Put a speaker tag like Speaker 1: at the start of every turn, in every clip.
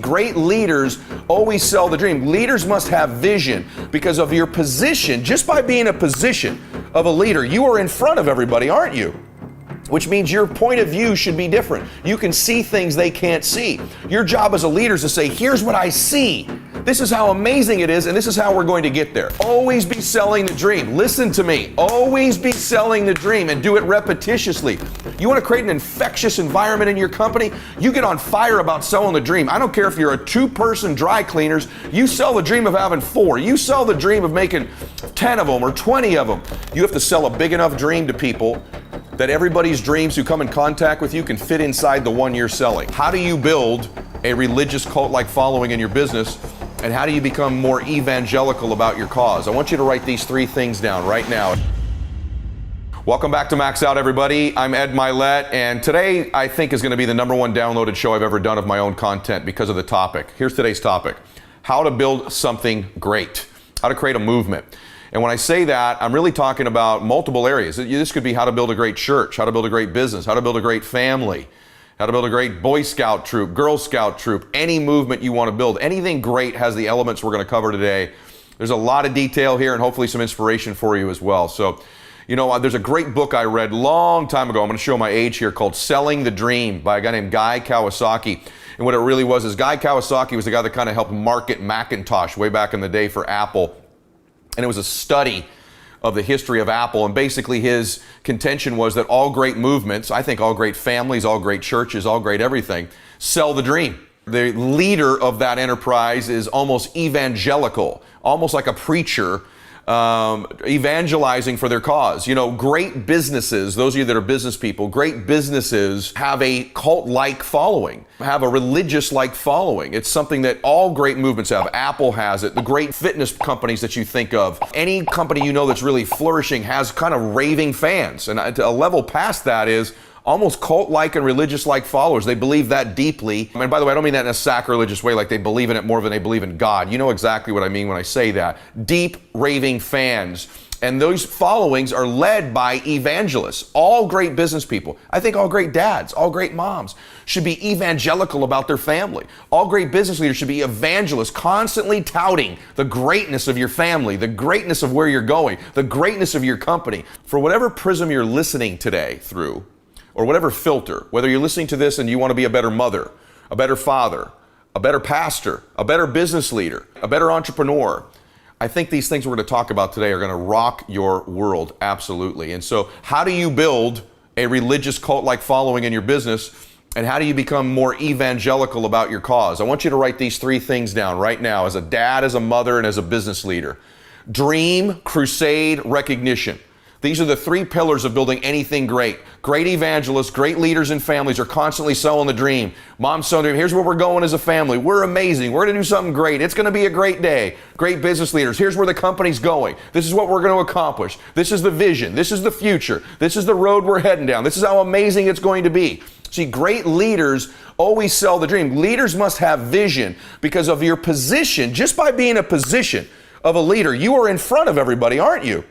Speaker 1: Great leaders always sell the dream. Leaders must have vision because of your position. Just by being a position of a leader, you are in front of everybody, aren't you? Which means your point of view should be different. You can see things they can't see. Your job as a leader is to say, here's what I see. This is how amazing it is, and this is how we're going to get there. Always be selling the dream. Listen to me. Always be selling the dream and do it repetitiously. You want to create an infectious environment in your company? You get on fire about selling the dream. I don't care if you're a 2-person dry cleaners. You sell the dream of having 4. You sell the dream of making 10 of them or 20 of them. You have to sell a big enough dream to people that everybody's dreams who come in contact with you can fit inside the one you're selling. How do you build a religious cult-like following in your business? And how do you become more evangelical about your cause? I want you to write these 3 things down right now. Welcome back to Max Out, everybody. I'm Ed Mylett, and today I think is going to be the #1 downloaded show I've ever done of my own content because of the topic. Here's today's topic: how to build something great, how to create a movement. And when I say that, I'm really talking about multiple areas. This could be how to build a great church, how to build a great business, how to build a great family, how to build a great Boy Scout troop, Girl Scout troop, any movement you want to build. Anything great has the elements we're going to cover today. There's a lot of detail here and hopefully some inspiration for you as well. So, you know, there's a great book I read long time ago. I'm going to show my age here, called Selling the Dream by a guy named Guy Kawasaki. And what it really was is Guy Kawasaki was the guy that kind of helped market Macintosh way back in the day for Apple. And it was a study of the history of Apple. And basically his contention was that all great movements, I think all great families, all great churches, all great everything, sell the dream. The leader of that enterprise is almost evangelical, almost like a preacher, evangelizing for their cause. You know, great businesses, those of you that are business people, great businesses have a cult-like following, have a religious-like following. It's something that all great movements have. Apple has it. The great fitness companies that you think of, any company you know that's really flourishing has kind of raving fans. And a level past that is almost cult-like and religious-like followers. They believe that deeply. And by the way, I don't mean that in a sacrilegious way, like they believe in it more than they believe in God. You know exactly what I mean when I say that. Deep, raving fans. And those followings are led by evangelists. All great business people, I think all great dads, all great moms should be evangelical about their family. All great business leaders should be evangelists, constantly touting the greatness of your family, the greatness of where you're going, the greatness of your company. For whatever prism you're listening today through, or whatever filter, whether you're listening to this and you want to be a better mother, a better father, a better pastor, a better business leader, a better entrepreneur, I think these things we're going to talk about today are going to rock your world, absolutely. And so how do you build a religious cult-like following in your business, and how do you become more evangelical about your cause? I want you to write these 3 things down right now as a dad, as a mother, and as a business leader. Dream, crusade, recognition. These are the 3 pillars of building anything great. Great evangelists, great leaders and families are constantly selling the dream. Mom's selling the dream. Here's where we're going as a family. We're amazing. We're going to do something great. It's going to be a great day. Great business leaders. Here's where the company's going. This is what we're going to accomplish. This is the vision. This is the future. This is the road we're heading down. This is how amazing it's going to be. See, great leaders always sell the dream. Leaders must have vision because of your position. Just by being a position of a leader, you are in front of everybody, aren't you?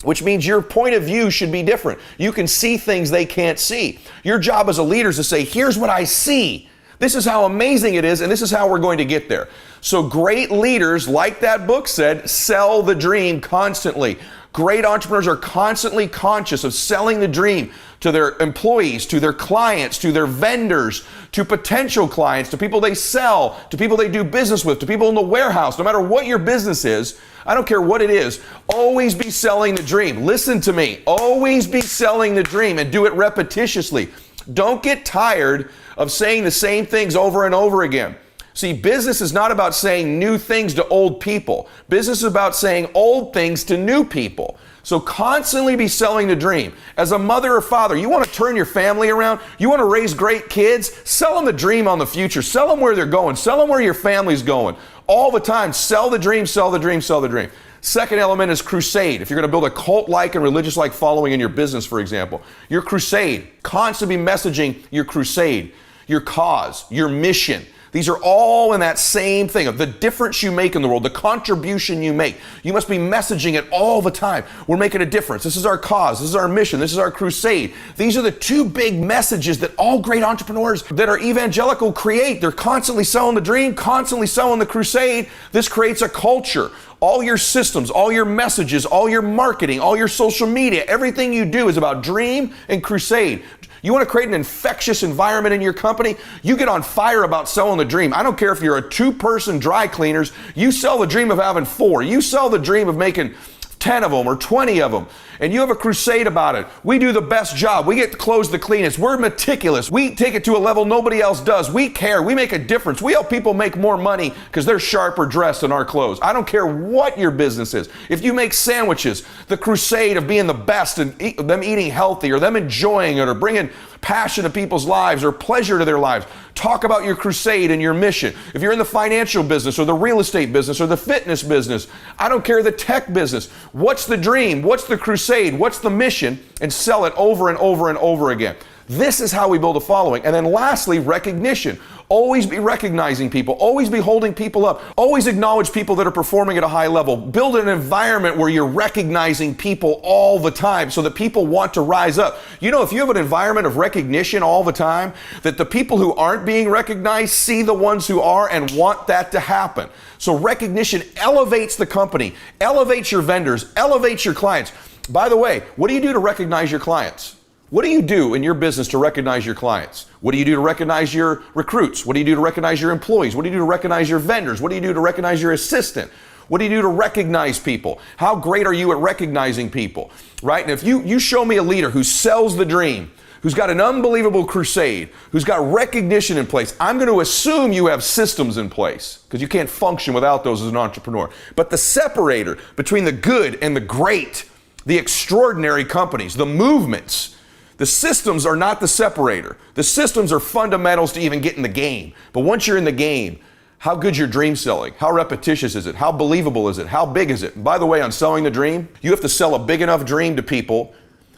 Speaker 1: Which means your point of view should be different. You can see things they can't see. Your job as a leader is to say, here's what I see. This is how amazing it is, and this is how we're going to get there. So great leaders, like that book said, sell the dream constantly. Great entrepreneurs are constantly conscious of selling the dream to their employees, to their clients, to their vendors, to potential clients, to people they sell, to people they do business with, to people in the warehouse. No matter what your business is, I don't care what it is, always be selling the dream. Listen to me. Always be selling the dream and do it repetitiously. Don't get tired of saying the same things over and over again. See, business is not about saying new things to old people. Business is about saying old things to new people. So constantly be selling the dream. As a mother or father, you want to turn your family around? You want to raise great kids? Sell them the dream on the future. Sell them where they're going. Sell them where your family's going. All the time, sell the dream, sell the dream, sell the dream. Second element is crusade. If you're going to build a cult-like and religious-like following in your business, for example, your crusade, constantly messaging your crusade, your cause, your mission. These are all in that same thing of the difference you make in the world, the contribution you make. You must be messaging it all the time. We're making a difference. This is our cause. This is our mission. This is our crusade. These are the two big messages that all great entrepreneurs that are evangelical create. They're constantly selling the dream, constantly selling the crusade. This creates a culture. All your systems, all your messages, all your marketing, all your social media, everything you do is about dream and crusade. You want to create an infectious environment in your company? You get on fire about selling the dream. I don't care if you're a 2-person dry cleaners. You sell the dream of having 4. You sell the dream of making 10 of them or 20 of them, and you have a crusade about it. We do the best job. We get clothes the cleanest. We're meticulous. We take it to a level nobody else does. We care. We make a difference. We help people make more money because they're sharper dressed in our clothes. I don't care what your business is. If you make sandwiches, the crusade of being the best and them eating healthy or them enjoying it or bringing passion to people's lives or pleasure to their lives. Talk about your crusade and your mission. If you're in the financial business or the real estate business or the fitness business, I don't care, the tech business. What's the dream? What's the crusade? What's the mission? And sell it over and over and over again. This is how we build a following. And then lastly, recognition. Always be recognizing people. Always be holding people up. Always acknowledge people that are performing at a high level. Build an environment where you're recognizing people all the time so that people want to rise up. You know, if you have an environment of recognition all the time, that the people who aren't being recognized see the ones who are and want that to happen. So recognition elevates the company, elevates your vendors, elevates your clients. By the way, what do you do to recognize your clients? What do you do in your business to recognize your clients? What do you do to recognize your recruits? What do you do to recognize your employees? What do you do to recognize your vendors? What do you do to recognize your assistant? What do you do to recognize people? How great are you at recognizing people, right? And if you show me a leader who sells the dream, who's got an unbelievable crusade, who's got recognition in place, I'm going to assume you have systems in place because you can't function without those as an entrepreneur. But the separator between the good and the great, the extraordinary companies, the movements, the systems are not the separator. The systems are fundamentals to even get in the game. But once you're in the game, how good's your dream selling? How repetitious is it? How believable is it? How big is it? And by the way, on selling the dream, you have to sell a big enough dream to people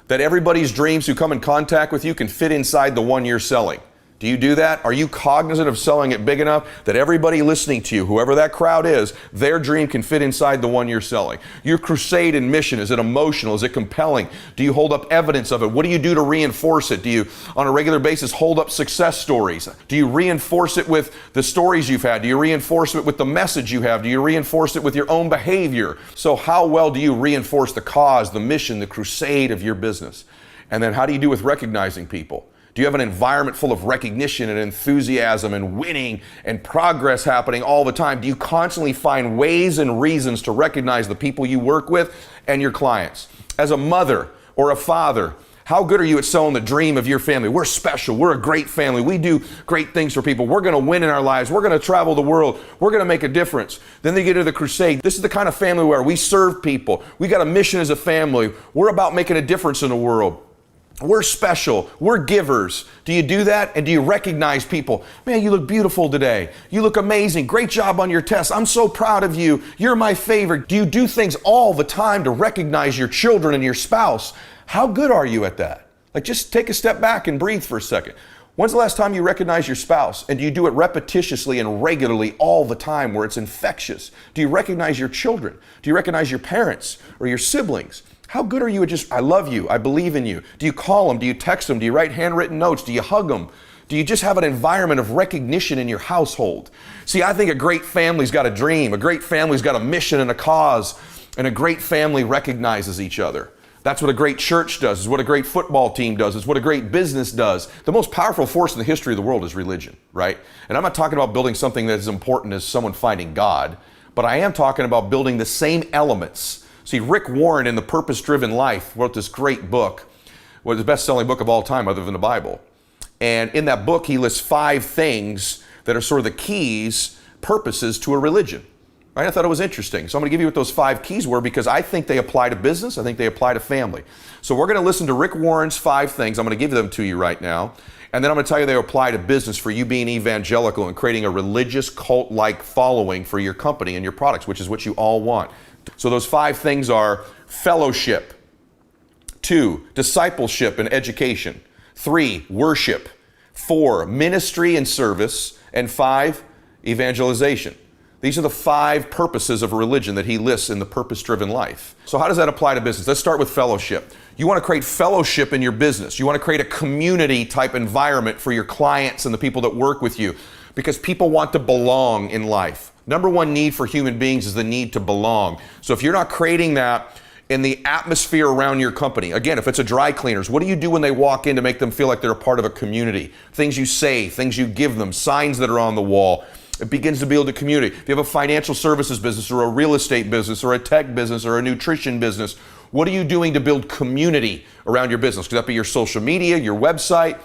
Speaker 1: that everybody's dreams who come in contact with you can fit inside the one you're selling. Do you do that? Are you cognizant of selling it big enough that everybody listening to you, whoever that crowd is, their dream can fit inside the one you're selling? Your crusade and mission, is it emotional? Is it compelling? Do you hold up evidence of it? What do you do to reinforce it? Do you, on a regular basis, hold up success stories? Do you reinforce it with the stories you've had? Do you reinforce it with the message you have? Do you reinforce it with your own behavior? So how well do you reinforce the cause, the mission, the crusade of your business? And then how do you do with recognizing people? Do you have an environment full of recognition and enthusiasm and winning and progress happening all the time? Do you constantly find ways and reasons to recognize the people you work with and your clients? As a mother or a father, how good are you at selling the dream of your family? We're special. We're a great family. We do great things for people. We're going to win in our lives. We're going to travel the world. We're going to make a difference. Then they get to the crusade. This is the kind of family where we serve people. We got a mission as a family. We're about making a difference in the world. We're special. We're givers. Do you do that? And do you recognize people? Man, you look beautiful today. You look amazing. Great job on your test. I'm so proud of you. You're my favorite. Do you do things all the time to recognize your children and your spouse? How good are you at that? Like, just take a step back and breathe for a second. When's the last time you recognized your spouse? And do you do it repetitiously and regularly all the time where it's infectious? Do you recognize your children? Do you recognize your parents or your siblings? How good are you at just, I love you, I believe in you? Do you call them? Do you text them? Do you write handwritten notes? Do you hug them? Do you just have an environment of recognition in your household? See, I think a great family's got a dream. A great family's got a mission and a cause. And a great family recognizes each other. That's what a great church does. It's what a great football team does. It's what a great business does. The most powerful force in the history of the world is religion, right? And I'm not talking about building something that is important as someone finding God, but I am talking about building the same elements. See, Rick Warren in The Purpose-Driven Life wrote this great book, well, the best-selling book of all time other than the Bible. And in that book, he lists 5 things that are sort of the keys, purposes to a religion. Right? I thought it was interesting. So I'm going to give you what those 5 keys were because I think they apply to business. I think they apply to family. So we're going to listen to Rick Warren's 5 things. I'm going to give them to you right now. And then I'm going to tell you they apply to business for you being evangelical and creating a religious cult-like following for your company and your products, which is what you all want. So those 5 things are fellowship, 2, discipleship and education, 3, worship, 4, ministry and service, and 5, evangelization. These are the 5 purposes of religion that he lists in the purpose-driven life. So how does that apply to business? Let's start with fellowship. You want to create fellowship in your business. You want to create a community type environment for your clients and the people that work with you, because people want to belong in life. Number one need for human beings is the need to belong. So if you're not creating that in the atmosphere around your company, again, if it's a dry cleaners, what do you do when they walk in to make them feel like they're a part of a community? Things you say, things you give them, signs that are on the wall. It begins to build a community. If you have a financial services business or a real estate business or a tech business or a nutrition business, what are you doing to build community around your business? Could that be your social media, your website,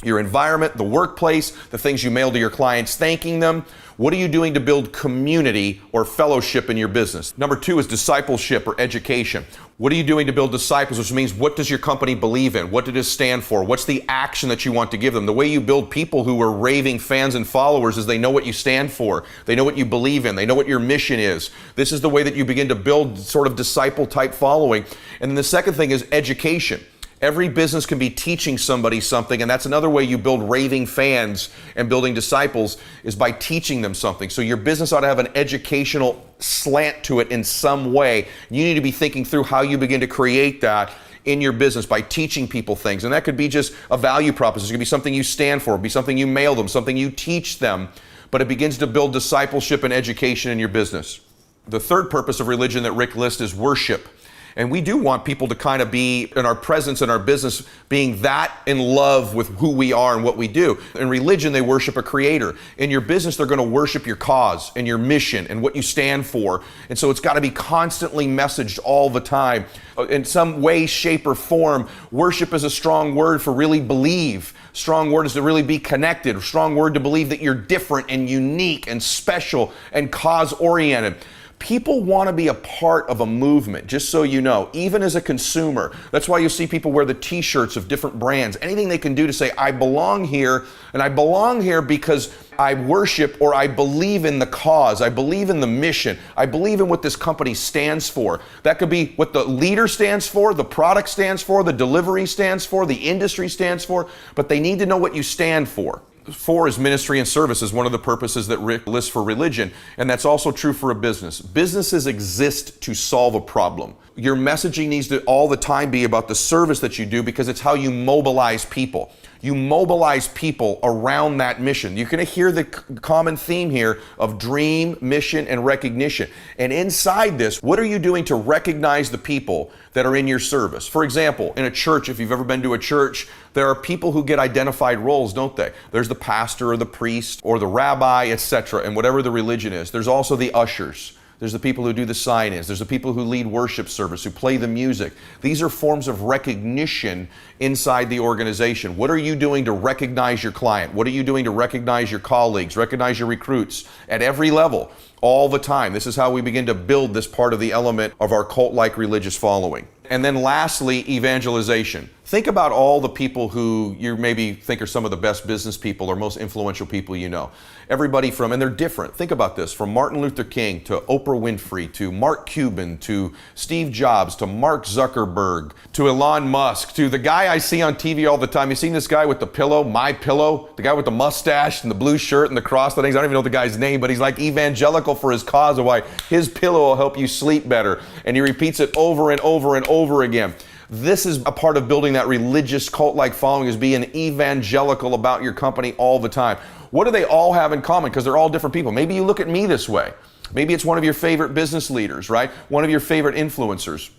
Speaker 1: your environment, the workplace, the things you mail to your clients thanking them? What are you doing to build community or fellowship in your business? Number 2 is discipleship or education. What are you doing to build disciples, which means what does your company believe in? What did it stand for? What's the action that you want to give them? The way you build people who are raving fans and followers is they know what you stand for. They know what you believe in. They know what your mission is. This is the way that you begin to build sort of disciple type following. And then the second thing is education. Every business can be teaching somebody something, and that's another way you build raving fans and building disciples is by teaching them something. So your business ought to have an educational slant to it in some way. You need to be thinking through how you begin to create that in your business by teaching people things. And that could be just a value proposition. It could be something you stand for, be something you mail them, something you teach them, but it begins to build discipleship and education in your business. The third purpose of religion that Rick lists is worship. And we do want people to kind of be in our presence in our business being that in love with who we are and what we do. In religion, they worship a creator. In your business, they're going to worship your cause and your mission and what you stand for. And so it's got to be constantly messaged all the time. In some way, shape, or form, worship is a strong word for really believe. Strong word is to really be connected. Strong word to believe that you're different and unique and special and cause-oriented. People want to be a part of a movement, just so you know, even as a consumer. That's why you see people wear the t-shirts of different brands. Anything they can do to say, I belong here, and I belong here because I worship or I believe in the cause. I believe in the mission. I believe in what this company stands for. That could be what the leader stands for, the product stands for, the delivery stands for, the industry stands for, but they need to know what you stand for. 4 is ministry and service is one of the purposes that Rick lists for religion, and that's also true for a business. Businesses exist to solve a problem. Your messaging needs to all the time be about the service that you do because it's how you mobilize people. You mobilize people around that mission. You're going to hear the common theme here of dream, mission, and recognition. And inside this, what are you doing to recognize the people that are in your service? For example, in a church, if you've ever been to a church, there are people who get identified roles, don't they? There's the pastor or the priest or the rabbi, etc., and whatever the religion is. There's also the ushers. There's the people who do the sign-ins. There's the people who lead worship service, who play the music. These are forms of recognition inside the organization. What are you doing to recognize your client? What are you doing to recognize your colleagues, recognize your recruits at every level, all the time? This is how we begin to build this part of the element of our cult-like religious following. And then lastly, evangelization. Think about all the people who you maybe think are some of the best business people or most influential people you know. Everybody from, and they're different. Think about this, from Martin Luther King to Oprah Winfrey to Mark Cuban to Steve Jobs to Mark Zuckerberg to Elon Musk to the guy I see on TV all the time. You seen this guy with the pillow, My Pillow, the guy with the mustache and the blue shirt and the cross things. I don't even know the guy's name, but he's like evangelical for his cause of why his pillow will help you sleep better. And he repeats it over and over and over again. This is a part of building that religious cult-like following, is being evangelical about your company all the time. What do they all have in common? Because they're all different people. Maybe you look at me this way. Maybe it's one of your favorite business leaders, right? One of your favorite influencers.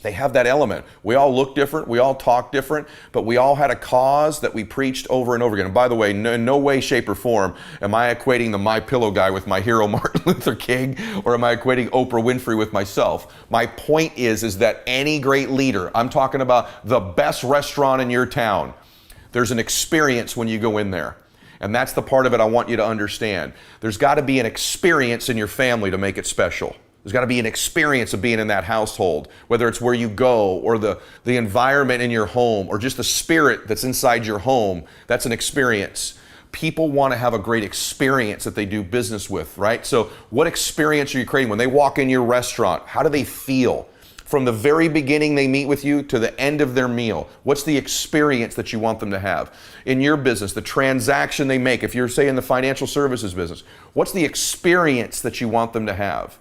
Speaker 1: They have that element. We all look different, we all talk different, but we all had a cause that we preached over and over again. And by the way, in no way, shape, or form am I equating the My Pillow guy with my hero Martin Luther King, or am I equating Oprah Winfrey with myself. My point is that any great leader, I'm talking about the best restaurant in your town, there's an experience when you go in there. And that's the part of it I want you to understand. There's got to be an experience in your family to make it special. There's got to be an experience of being in that household, whether it's where you go or the environment in your home or just the spirit that's inside your home. That's an experience. People want to have a great experience that they do business with, right? So what experience are you creating? When they walk in your restaurant, how do they feel? From the very beginning they meet with you to the end of their meal, what's the experience that you want them to have? In your business, the transaction they make, if you're, say, in the financial services business, what's the experience that you want them to have?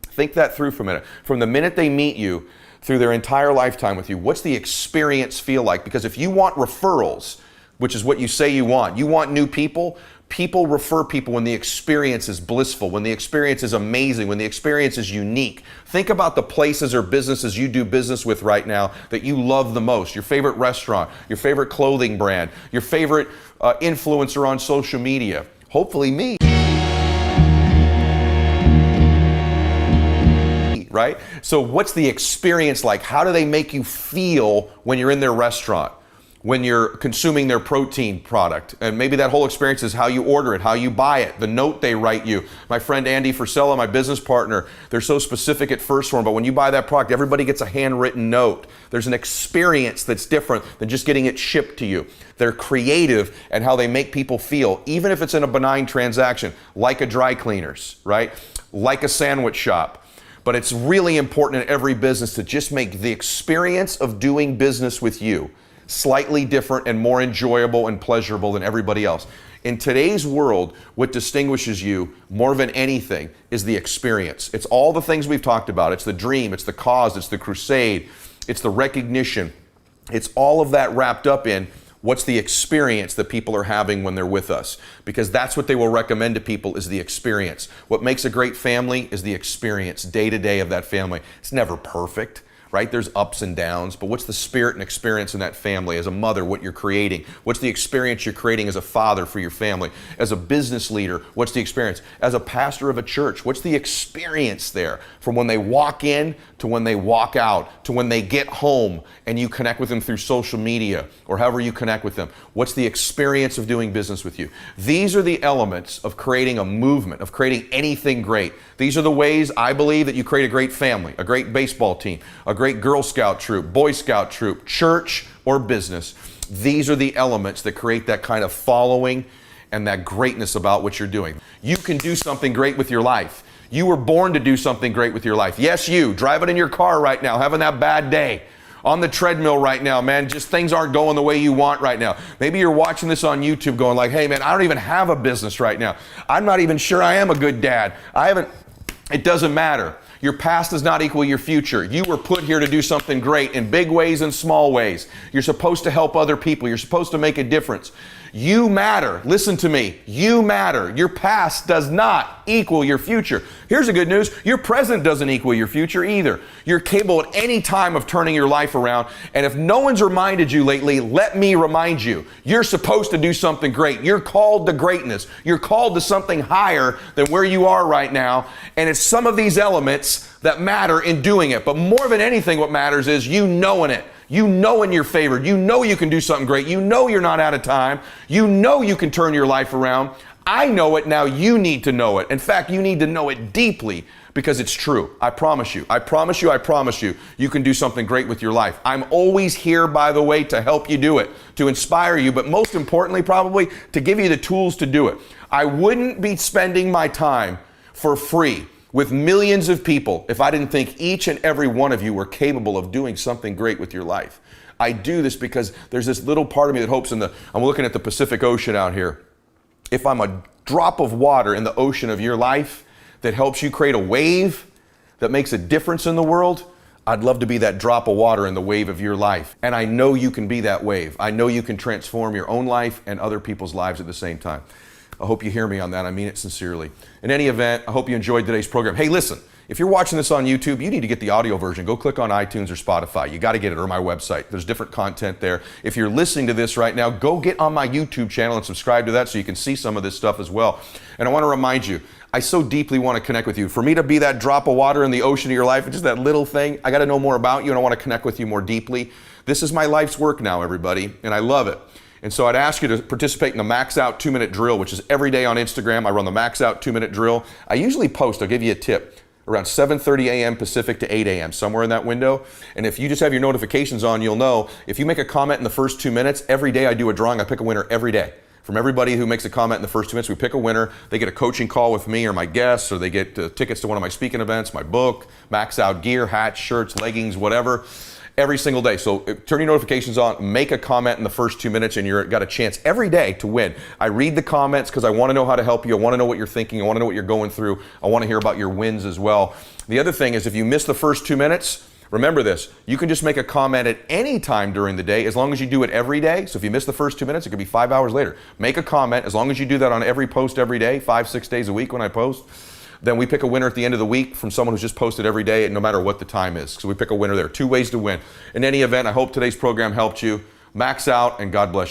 Speaker 1: Think that through for a minute. From the minute they meet you through their entire lifetime with you, what's the experience feel like? Because if you want referrals, which is what you say you want new people, people refer people when the experience is blissful, when the experience is amazing, when the experience is unique. Think about the places or businesses you do business with right now that you love the most. Your favorite restaurant, your favorite clothing brand, your favorite influencer on social media. Hopefully me. Right? So what's the experience like? How do they make you feel when you're in their restaurant? When you're consuming their protein product? And maybe that whole experience is how you order it, how you buy it, the note they write you. My friend Andy Frisella, my business partner, they're so specific at First Form, but when you buy that product, everybody gets a handwritten note. There's an experience that's different than just getting it shipped to you. They're creative at how they make people feel, even if it's in a benign transaction, like a dry cleaners, right? Like a sandwich shop. But it's really important in every business to just make the experience of doing business with you slightly different and more enjoyable and pleasurable than everybody else. In today's world, what distinguishes you more than anything is the experience. It's all the things we've talked about. It's the dream, it's the cause, it's the crusade, it's the recognition. It's all of that wrapped up in what's the experience that people are having when they're with us. Because that's what they will recommend to people is the experience. What makes a great family is the experience day to day of that family. It's never perfect. Right? There's ups and downs, but what's the spirit and experience in that family? As a mother, what you're creating? What's the experience you're creating as a father for your family? As a business leader, what's the experience? As a pastor of a church, what's the experience there? From when they walk in to when they walk out, to when they get home and you connect with them through social media or however you connect with them. What's the experience of doing business with you? These are the elements of creating a movement, of creating anything great. These are the ways I believe that you create a great family, a great baseball team, a great Girl Scout troop, Boy Scout troop, church or business. These are the elements that create that kind of following and that greatness about what you're doing. You can do something great with your life. You were born to do something great with your life. Yes, you, driving in your car right now, having that bad day. On the treadmill right now, man, just things aren't going the way you want right now. Maybe you're watching this on YouTube going like, hey man, I don't even have a business right now. I'm not even sure I am a good dad. It doesn't matter. Your past does not equal your future. You were put here to do something great in big ways and small ways. You're supposed to help other people. You're supposed to make a difference. You matter. Listen to me. You matter. Your past does not equal your future. Here's the good news. Your present doesn't equal your future either. You're capable at any time of turning your life around. And if no one's reminded you lately, let me remind you. You're supposed to do something great. You're called to greatness. You're called to something higher than where you are right now. And it's some of these elements that matter in doing it. But more than anything, what matters is you knowing it. You know when you're favored. You know you can do something great. You know you're not out of time. You know you can turn your life around. I know it. Now you need to know it. In fact, you need to know it deeply because it's true. I promise you. I promise you. I promise you. You can do something great with your life. I'm always here, by the way, to help you do it, to inspire you, but most importantly, probably to give you the tools to do it. I wouldn't be spending my time for free with millions of people if I didn't think each and every one of you were capable of doing something great with your life. I do this because there's this little part of me that hopes I'm looking at the Pacific Ocean out here. If I'm a drop of water in the ocean of your life that helps you create a wave that makes a difference in the world, I'd love to be that drop of water in the wave of your life. And I know you can be that wave. I know you can transform your own life and other people's lives at the same time. I hope you hear me on that. I mean it sincerely. In any event, I hope you enjoyed today's program. Hey, listen, if you're watching this on YouTube, you need to get the audio version. Go click on iTunes or Spotify. You got to get it, or my website. There's different content there. If you're listening to this right now, go get on my YouTube channel and subscribe to that so you can see some of this stuff as well. And I want to remind you, I so deeply want to connect with you. For me to be that drop of water in the ocean of your life, just that little thing, I got to know more about you and I want to connect with you more deeply. This is my life's work now, everybody, and I love it. And so I'd ask you to participate in the Max Out 2-minute drill, which is every day on Instagram. I run the Max Out 2-minute drill. I usually post, I'll give you a tip, around 7:30 a.m. Pacific to 8 a.m., somewhere in that window. And if you just have your notifications on, you'll know if you make a comment in the first 2 minutes, every day I do a drawing. I pick a winner every day From everybody who makes a comment in the first 2 minutes, we pick a winner. They get a coaching call with me or my guests, or they get tickets to one of my speaking events, my book, Max Out gear, hats, shirts, leggings, whatever, every single day. So turn your notifications on, make a comment in the first 2 minutes, and you've got a chance every day to win. I read the comments because I want to know how to help you. I want to know what you're thinking. I want to know what you're going through. I want to hear about your wins as well. The other thing is, if you miss the first 2 minutes, remember this, you can just make a comment at any time during the day as long as you do it every day. So if you miss the first 2 minutes, it could be 5 hours later. Make a comment as long as you do that on every post every day, 5-6 days a week when I post. Then we pick a winner at the end of the week from someone who's just posted every day, no matter what the time is. So we pick a winner there. 2 ways to win. In any event, I hope today's program helped you. Max out, and God bless you.